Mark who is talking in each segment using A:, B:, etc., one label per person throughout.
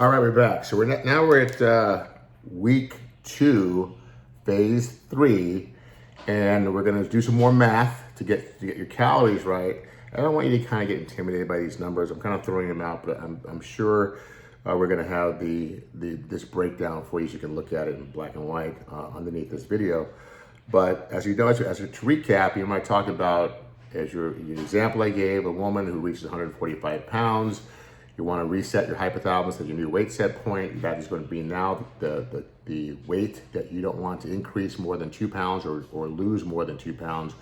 A: All right, we're back. So now we're at week 2, phase 3, and we're gonna do some more math to get your calories right. I don't want you to kind of get intimidated by these numbers. I'm kind of throwing them out, but I'm sure we're gonna have this breakdown for you so you can look at it in black and white underneath this video. But as you know, to recap, you might talk about, as your example I gave, a woman who reaches 145 pounds. You want to reset your hypothalamus at your new weight set point. That is going to be now the weight that you don't want to increase more than 2 pounds or lose more than 2 pounds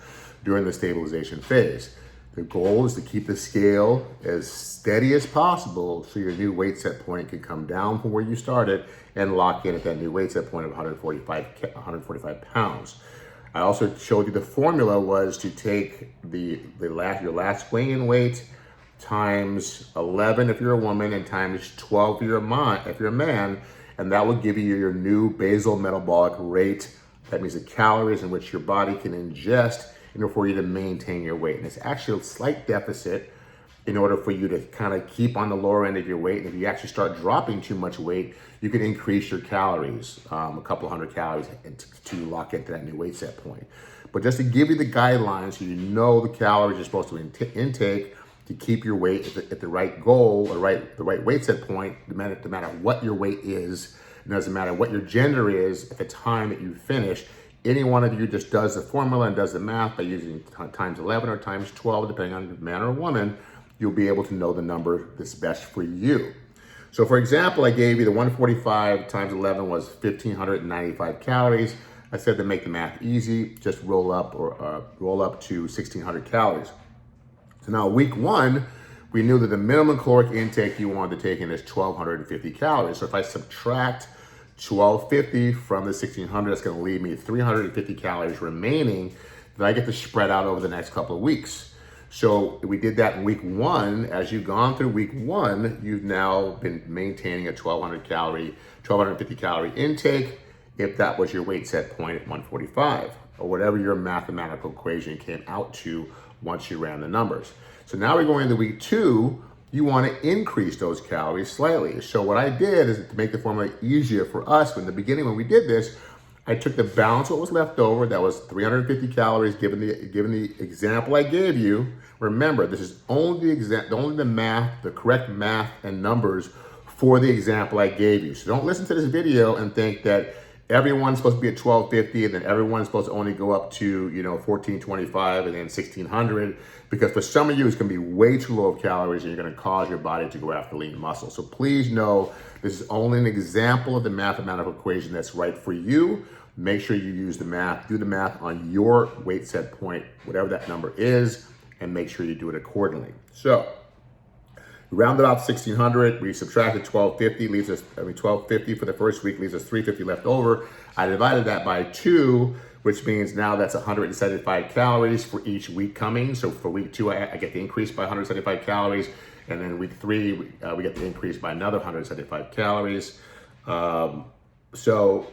A: during the stabilization phase. The goal is to keep the scale as steady as possible so your new weight set point can come down from where you started and lock in at that new weight set point of 145 pounds. I also showed you the formula was to take your last weigh-in weight times 11 if you're a woman and times 12 if you're a man, and that will give you your new basal metabolic rate. That means the calories in which your body can ingest in order for you to maintain your weight. And it's actually a slight deficit in order for you to kind of keep on the lower end of your weight. And if you actually start dropping too much weight, you can increase your calories, a couple hundred calories to lock into that new weight set point. But just to give you the guidelines so you know the calories you're supposed to intake to keep your weight at the right goal, or the right weight set point, no matter what your weight is. It doesn't matter what your gender is at the time that you finish. Any one of you just does the formula and does the math by using times 11 or times 12, depending on man or woman, you'll be able to know the number that's best for you. So for example, I gave you the 145 times 11 was 1,595 calories. I said to make the math easy, just roll up to 1,600 calories. So now week 1, we knew that the minimum caloric intake you wanted to take in is 1,250 calories. So if I subtract 1,250 from the 1,600, that's going to leave me 350 calories remaining that I get to spread out over the next couple of weeks. So we did that in week 1. As you've gone through week 1, you've now been maintaining a 1,250 calorie intake if that was your weight set point at 145, or whatever your mathematical equation came out to once you ran the numbers. So now we're going into week 2, you want to increase those calories slightly. So what I did is to make the formula easier for us, in the beginning when we did this, I took the balance of what was left over, that was 350 calories given the example I gave you. Remember, this is only the correct math and numbers for the example I gave you. So don't listen to this video and think that everyone's supposed to be at 1,250 and then everyone's supposed to only go up to 1,425 and then 1,600, because for some of you it's going to be way too low of calories and you're going to cause your body to go after lean muscle. So please know this is only an example of the mathematical equation that's right for you. Make sure you use the math, do the math on your weight set point, whatever that number is, and make sure you do it accordingly. So we rounded off 1,600, we subtracted 1,250, 1,250 for the first week leaves us 350 left over. I divided that by 2, which means now that's 175 calories for each week coming. So for week 2, I get the increase by 175 calories. And then week 3, we get the increase by another 175 calories. So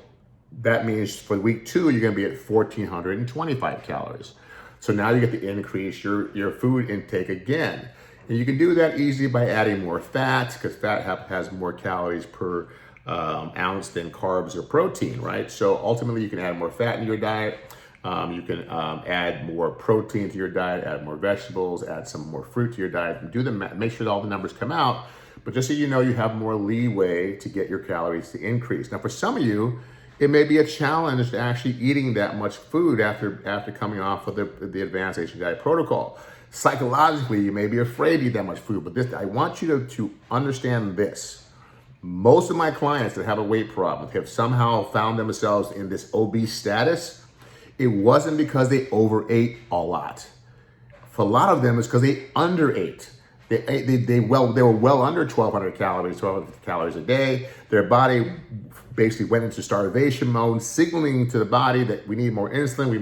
A: that means for week 2, you're gonna be at 1,425 calories. So now you get to increase your food intake again. And you can do that easily by adding more fat, because fat has more calories per ounce than carbs or protein, right? So ultimately you can add more fat in your diet. You can add more protein to your diet, add more vegetables, add some more fruit to your diet, and do the make sure that all the numbers come out. But just so you know, you have more leeway to get your calories to increase. Now for some of you, it may be a challenge to actually eating that much food after coming off of the advanced HCG diet protocol. Psychologically, you may be afraid to eat that much food, but I want you to understand this. Most of my clients that have a weight problem have somehow found themselves in this obese status. It wasn't because they overate a lot. For a lot of them, it's because they underate. They were well under 1,200 calories a day. Their body basically went into starvation mode, signaling to the body that we need more insulin, we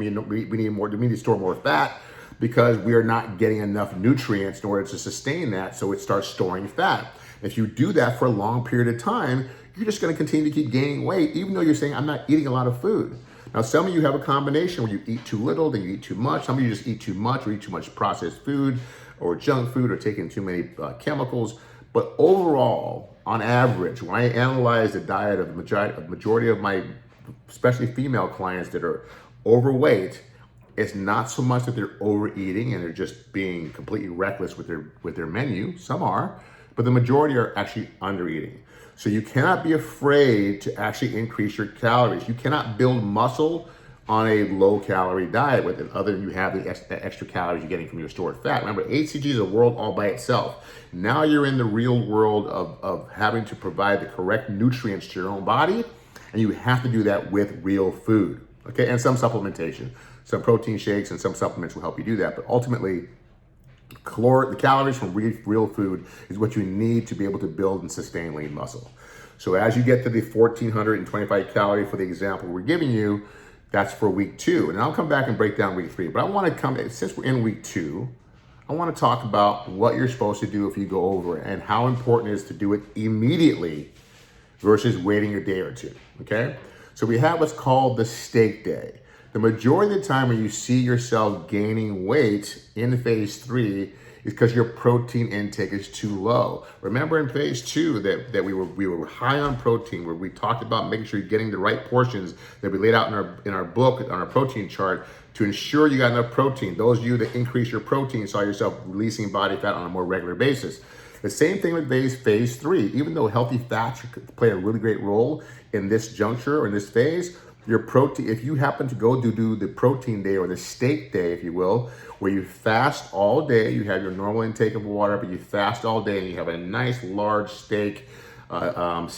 A: need to store more fat, because we are not getting enough nutrients in order to sustain that, so it starts storing fat. If you do that for a long period of time, you're just going to continue to keep gaining weight, even though you're saying, I'm not eating a lot of food. Now, some of you have a combination where you eat too little, then you eat too much. Some of you just eat too much or eat too much processed food or junk food or taking too many chemicals. But overall, on average, when I analyze the diet of the majority of my, especially female clients that are overweight, it's not so much that they're overeating and they're just being completely reckless with their menu. Some are, but the majority are actually undereating. So you cannot be afraid to actually increase your calories. You cannot build muscle on a low calorie diet with other than you have the extra calories you're getting from your stored fat. Remember, HCG is a world all by itself. Now you're in the real world of having to provide the correct nutrients to your own body, and you have to do that with real food, okay? And some supplementation. Some protein shakes and some supplements will help you do that, but ultimately, the calories from real food is what you need to be able to build and sustain lean muscle. So as you get to the 1,425 calorie for the example we're giving you, that's for week 2. And I'll come back and break down week 3. But I want to since we're in week 2, I want to talk about what you're supposed to do if you go over it and how important it is to do it immediately versus waiting a day or two, okay? So we have what's called the steak day. The majority of the time when you see yourself gaining weight in phase 3 is because your protein intake is too low. Remember in phase 2 that we were high on protein, where we talked about making sure you're getting the right portions that we laid out in our book on our protein chart to ensure you got enough protein. Those of you that increase your protein saw yourself releasing body fat on a more regular basis. The same thing with phase 3. Even though healthy fats play a really great role in this juncture or in this phase, your protein, if you happen to go do the protein day or the steak day, if you will, where you fast all day, you have your normal intake of water, but you fast all day and you have a nice large steak, a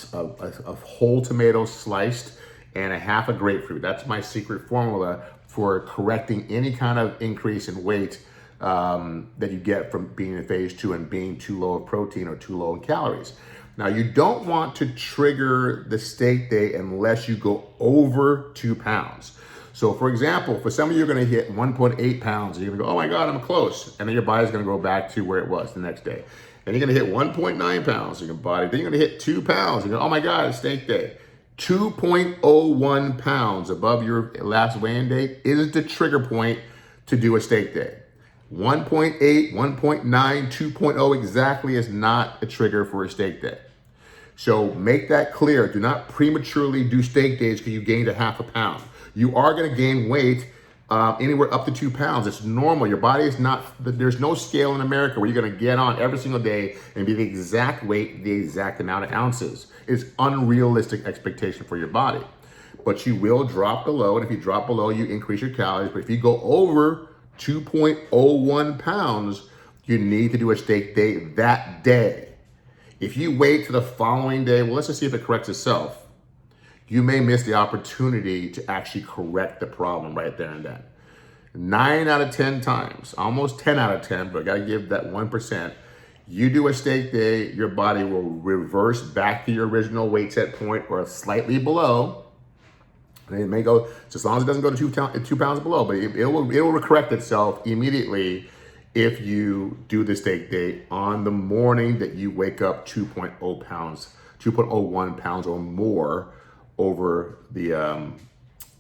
A: whole tomato sliced, and a half a grapefruit. That's my secret formula for correcting any kind of increase in weight that you get from being in phase 2 and being too low of protein or too low in calories. Now, you don't want to trigger the steak day unless you go over 2 pounds. So for example, for some of you, you're gonna hit 1.8 pounds and you're gonna go, oh my God, I'm close. And then your body's gonna go back to where it was the next day. Then you're gonna hit 1.9 pounds in your body. Then you're gonna hit 2 pounds. You're gonna, oh my God, it's steak day. 2.01 pounds above your last weigh-in day is the trigger point to do a steak day. 1.8, 1.9, 2.0 exactly is not a trigger for a steak day. So make that clear. Do not prematurely do steak days because you gained a half a pound. You are going to gain weight anywhere up to 2 pounds. It's normal. Your body is not, there's no scale in America where you're going to get on every single day and be the exact weight, the exact amount of ounces. It's unrealistic expectation for your body. But you will drop below, and if you drop below, you increase your calories. But if you go over 2.01 pounds, you need to do a steak day that day. If you wait to the following day, well, let's just see if it corrects itself. You may miss the opportunity to actually correct the problem right there and then. 9 out of 10 times, almost 10 out of 10, but I gotta give that 1%. You do a steak day, your body will reverse back to your original weight set point or slightly below. And it may go, just as long as it doesn't go to 2 pounds below, but it will correct itself immediately if you do the steak day on the morning that you wake up 2.0 pounds, 2.01 pounds or more over the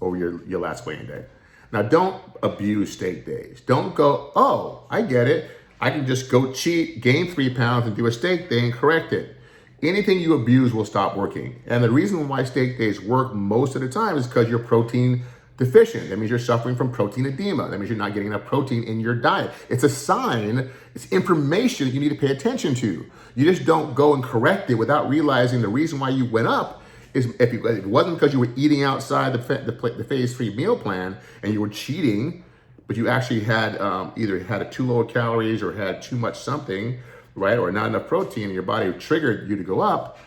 A: over your last weigh-in day. Now, don't abuse steak days. Don't go, oh, I get it. I can just go cheat, gain 3 pounds, and do a steak day and correct it. Anything you abuse will stop working. And the reason why steak days work most of the time is because you're protein deficient. That means you're suffering from protein edema. That means you're not getting enough protein in your diet. It's a sign, it's information that you need to pay attention to. You just don't go and correct it without realizing the reason why you went up is if it wasn't because you were eating outside the phase 3 meal plan and you were cheating, but you actually had either had a too low calories or had too much something, right? Or not enough protein, and your body triggered you to go up,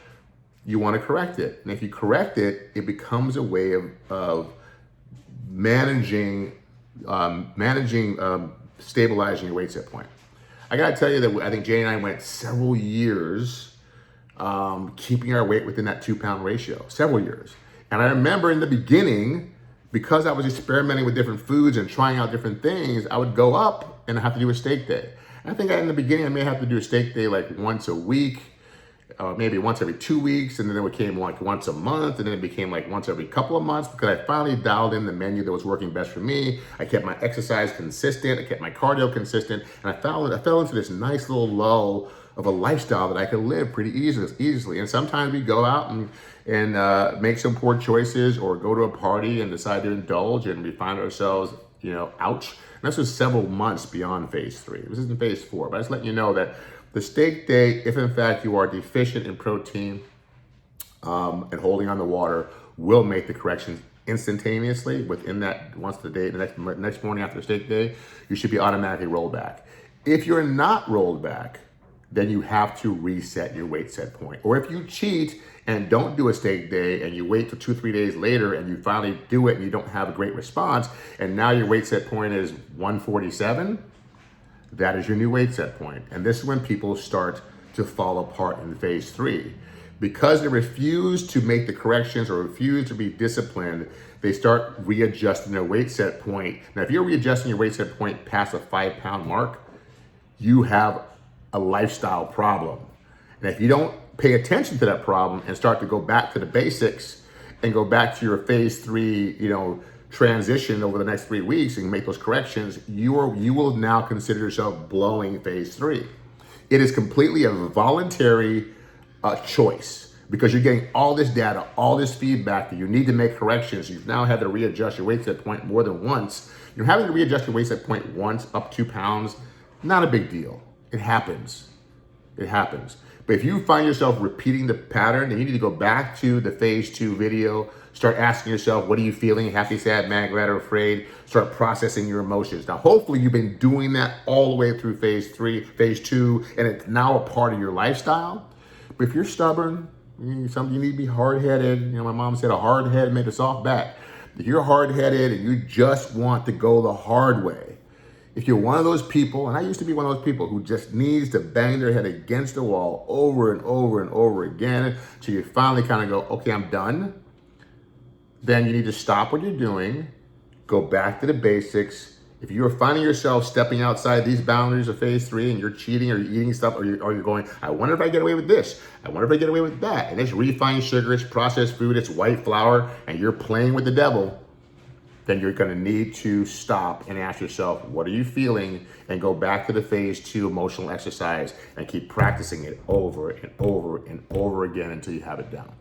A: you want to correct it. And if you correct it, it becomes a way of managing, stabilizing your weight set point. I gotta tell you that I think Jay and I went several years keeping our weight within that 2 pound ratio, several years. And I remember in the beginning, because I was experimenting with different foods and trying out different things, I would go up and I have to do a steak day. I think in the beginning, I may have to do a steak day like once a week, maybe once every 2 weeks, and then it became like once a month, and then it became like once every couple of months because I finally dialed in the menu that was working best for me. I kept my exercise consistent, I kept my cardio consistent, and I fell into this nice little lull of a lifestyle that I could live pretty easily. And sometimes we go out and make some poor choices, or go to a party and decide to indulge, and we find ourselves, ouch. And this was several months beyond phase 3. This isn't phase 4, but I just letting you know that the steak day, if in fact you are deficient in protein and holding on to water, will make the corrections instantaneously within that. Once the day, the next morning after the steak day, you should be automatically rolled back. If you're not rolled back, then you have to reset your weight set point. Or if you cheat and don't do a steak day and you wait till 2-3 days later and you finally do it and you don't have a great response, and now your weight set point is 147, that is your new weight set point. And this is when people start to fall apart in phase 3. Because they refuse to make the corrections or refuse to be disciplined, they start readjusting their weight set point. Now, if you're readjusting your weight set point past a 5-pound mark, you have a lifestyle problem. And if you don't pay attention to that problem and start to go back to the basics and go back to your phase 3, transition over the next 3 weeks and make those corrections, you will now consider yourself blowing phase 3. It is completely a voluntary choice, because you're getting all this data, all this feedback that you need to make corrections. You've now had to readjust your weight set point more than once. You're having to readjust your weight set point once, up 2 pounds, not a big deal. It happens. It happens. But if you find yourself repeating the pattern, then you need to go back to the phase 2 video, start asking yourself, what are you feeling? Happy, sad, mad, glad, or afraid? Start processing your emotions. Now, hopefully you've been doing that all the way through phase 3, phase 2, and it's now a part of your lifestyle. But if you're stubborn, you need to be hard-headed. My mom said a hard head made a soft back. If you're hard-headed and you just want to go the hard way, if you're one of those people, and I used to be one of those people who just needs to bang their head against the wall over and over and over again till you finally kind of go, okay, I'm done, then you need to stop what you're doing, go back to the basics. If you're finding yourself stepping outside these boundaries of phase 3 and you're cheating or you're eating stuff or you're going, I wonder if I get away with this, I wonder if I get away with that, and it's refined sugar, it's processed food, it's white flour, and you're playing with the devil, then you're going to need to stop and ask yourself, what are you feeling? And go back to the phase 2 emotional exercise and keep practicing it over and over and over again until you have it down.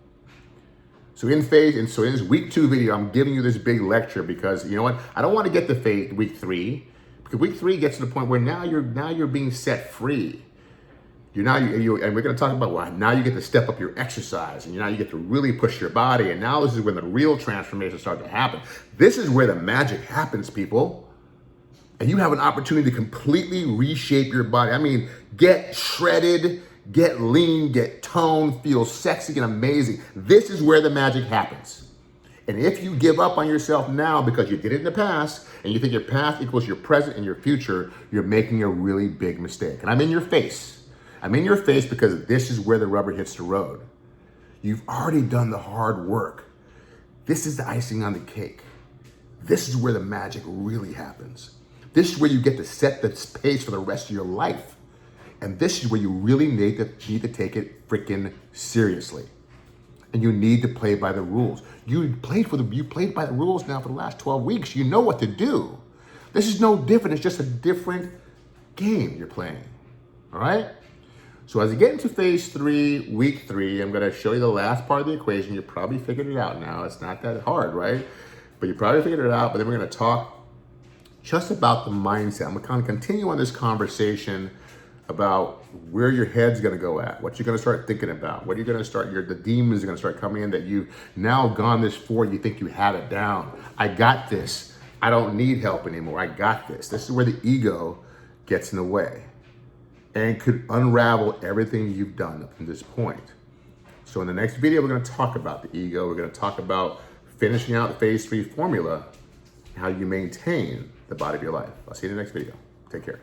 A: So in this week 2 video, I'm giving you this big lecture because you know what? I don't want to get to week 3, because week 3 gets to the point where now you're being set free. And we're going to talk about, well, now you get to step up your exercise, and now you get to really push your body, and now this is when the real transformation starts to happen. This is where the magic happens, people. And you have an opportunity to completely reshape your body. I mean, get shredded, get lean, get toned, feel sexy and amazing. This is where the magic happens. And if you give up on yourself now because you did it in the past and you think your past equals your present and your future, you're making a really big mistake. And I'm in your face. I'm in your face because this is where the rubber hits the road. You've already done the hard work. This is the icing on the cake. This is where the magic really happens. This is where you get to set the pace for the rest of your life. And this is where you really need to take it freaking seriously. And you need to play by the rules. You played by the rules now for the last 12 weeks. You know what to do. This is no different. It's just a different game you're playing. All right? So as you get into phase 3, week 3, I'm going to show you the last part of the equation. You probably figured it out now. It's not that hard, right? But you probably figured it out. But then we're going to talk just about the mindset. I'm going to kind of continue on this conversation about where your head's going to go at, what you're going to start thinking about, what you're going to start, the demons are going to start coming in that you've now gone this far, you think you have it down. I got this. I don't need help anymore. I got this. This is where the ego gets in the way and could unravel everything you've done up to this point. So in the next video, we're going to talk about the ego. We're going to talk about finishing out the phase 3 formula, how you maintain the body of your life. I'll see you in the next video. Take care.